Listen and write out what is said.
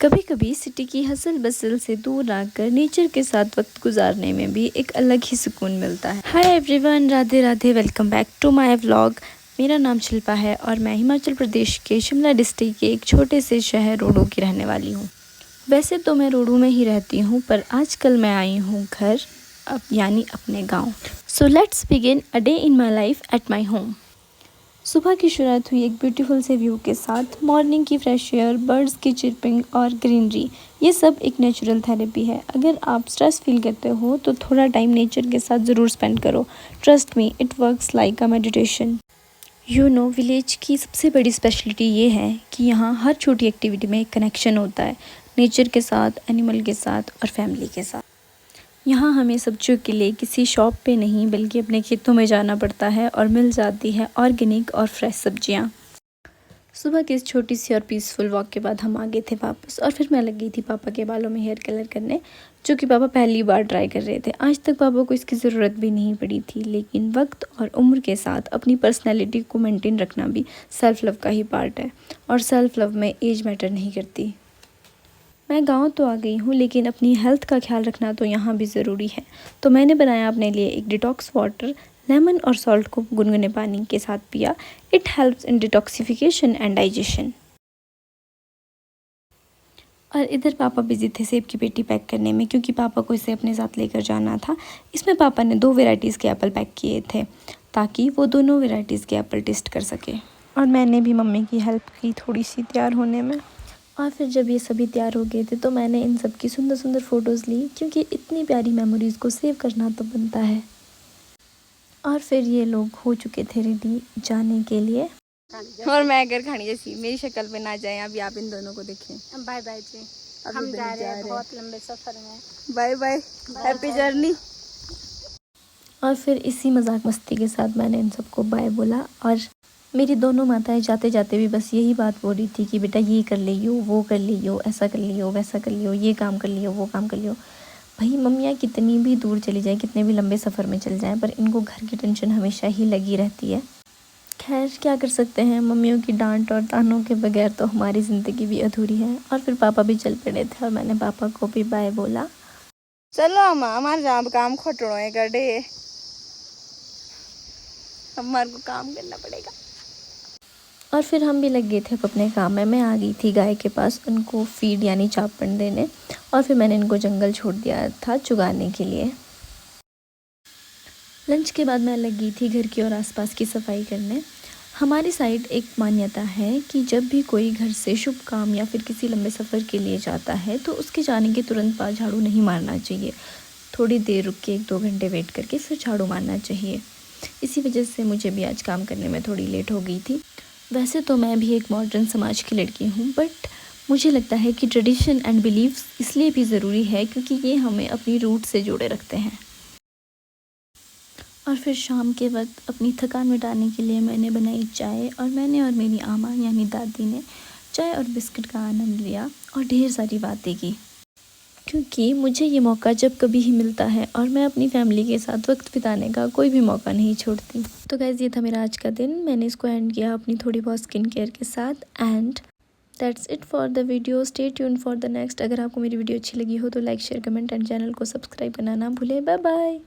कभी कभी सिटी की हसल बसल से दूर आकर नेचर के साथ वक्त गुजारने में भी एक अलग ही सुकून मिलता है। Hi everyone, Radhe Radhe, welcome back to my vlog. मेरा नाम शिल्पा है और मैं हिमाचल प्रदेश के शिमला डिस्ट्रिक्ट के एक छोटे से शहर रोडू की रहने वाली हूँ। वैसे तो मैं रोडू में ही रहती हूँ, पर आजकल मैं आई हूँ घर, यानी अपने गाँव। So let's begin a day in my life at my home. सुबह की शुरुआत हुई एक ब्यूटीफुल से व्यू के साथ। मॉर्निंग की फ्रेश एयर, बर्ड्स की चिरपिंग और ग्रीनरी, ये सब एक नेचुरल थेरेपी है। अगर आप स्ट्रेस फील करते हो तो थोड़ा टाइम नेचर के साथ ज़रूर स्पेंड करो। Trust me, it works like a meditation. Village की सबसे बड़ी स्पेशलिटी ये है कि यहाँ हर छोटी एक्टिविटी में एक कनेक्शन होता है, नेचर के साथ, एनिमल के साथ और फैमिली के साथ। यहाँ हमें सब्जियों के लिए किसी शॉप पे नहीं बल्कि अपने खेतों में जाना पड़ता है और मिल जाती है ऑर्गेनिक और फ्रेश सब्जियाँ। सुबह की इस छोटी सी और पीसफुल वॉक के बाद हम आ गए थे वापस, और फिर मैं लग गई थी पापा के बालों में हेयर कलर करने, जो कि पापा पहली बार ट्राई कर रहे थे। आज तक पापा को इसकी ज़रूरत भी नहीं पड़ी थी, लेकिन वक्त और उम्र के साथ अपनी पर्सनैलिटी को मेंटेन रखना भी सेल्फ़ लव का ही पार्ट है, और सेल्फ़ लव में एज मैटर नहीं करती। मैं गांव तो आ गई हूँ, लेकिन अपनी हेल्थ का ख्याल रखना तो यहाँ भी ज़रूरी है। तो मैंने बनाया अपने लिए एक डिटॉक्स वाटर। लेमन और सॉल्ट को गुनगुने पानी के साथ पिया। It helps in detoxification and digestion. और इधर पापा बिजी थे सेब की पेटी पैक करने में, क्योंकि पापा को इसे अपने साथ लेकर जाना था। इसमें पापा ने 2 वेराइटीज़ के एप्पल पैक किए थे, ताकि वो दोनों वेराइटीज़ के एप्पल टेस्ट कर सके। और मैंने भी मम्मी की हेल्प की थोड़ी सी तैयार होने में। और फिर जब ये सभी तैयार हो गए थे तो मैंने इन सब की सुंदर सुंदर फ़ोटोज़ ली, क्योंकि इतनी प्यारी मेमोरीज़ को सेव करना तो बनता है। और फिर ये लोग हो चुके थे रेडी जाने के लिए, और मैं अगर खानी जैसी मेरी शक्ल पे ना जाए, अभी आप इन दोनों को देखें। बाय बाय जी, हम जा रहे हैं बहुत लंबे सफ़र में। Bye bye, happy journey. और फिर इसी मजाक मस्ती के साथ मैंने इन सबको बाय बोला, और मेरी दोनों माताएं जाते जाते भी बस यही बात बोल रही थी कि बेटा ये कर लियो, वो कर लियो, ऐसा कर लियो, वैसा कर लियो, ये काम कर लियो, वो काम कर लियो। भाई मम्मियाँ कितनी भी दूर चली जाएं, कितने भी लंबे सफ़र में चल जाएं, पर इनको घर की टेंशन हमेशा ही लगी रहती है। खैर क्या कर सकते हैं, मम्मियों की डांट और तानों के बगैर तो हमारी ज़िंदगी भी अधूरी है। और फिर पापा भी चल पड़े थे, और मैंने पापा को भी बाय बोला। चलो हमारे जहाँ काम खोटो है कर दे, हमारे को काम करना पड़ेगा। और फिर हम भी लग गए थे अपने काम में। मैं आ गई थी गाय के पास उनको फीड यानी चापन देने, और फिर मैंने इनको जंगल छोड़ दिया था चुगाने के लिए। लंच के बाद मैं लग गई थी घर की और आसपास की सफाई करने। हमारी साइड एक मान्यता है कि जब भी कोई घर से शुभ काम या फिर किसी लंबे सफ़र के लिए जाता है तो उसके जाने के तुरंत बाद झाड़ू नहीं मारना चाहिए। थोड़ी देर रुक के 1-2 घंटे वेट करके फिर झाड़ू मारना चाहिए। इसी वजह से मुझे भी आज काम करने में थोड़ी लेट हो गई थी। वैसे तो मैं भी एक मॉडर्न समाज की लड़की हूँ, बट मुझे लगता है कि ट्रेडिशन एंड बिलीव्स इसलिए भी ज़रूरी है क्योंकि ये हमें अपनी रूट से जोड़े रखते हैं। और फिर शाम के वक्त अपनी थकान मिटाने के लिए मैंने बनाई चाय, और मैंने और मेरी आमा यानी दादी ने चाय और बिस्किट का आनंद लिया और ढेर सारी बातें की, क्योंकि मुझे ये मौका जब कभी ही मिलता है और मैं अपनी फैमिली के साथ वक्त बिताने का कोई भी मौका नहीं छोड़ती। तो गाइस, ये था मेरा आज का दिन। मैंने इसको एंड किया अपनी थोड़ी बहुत स्किन केयर के साथ, and that's it for the video. Stay tune for the next. अगर आपको मेरी वीडियो अच्छी लगी हो तो like, share, comment and channel को सब्सक्राइब करना ना भूलें। Bye bye.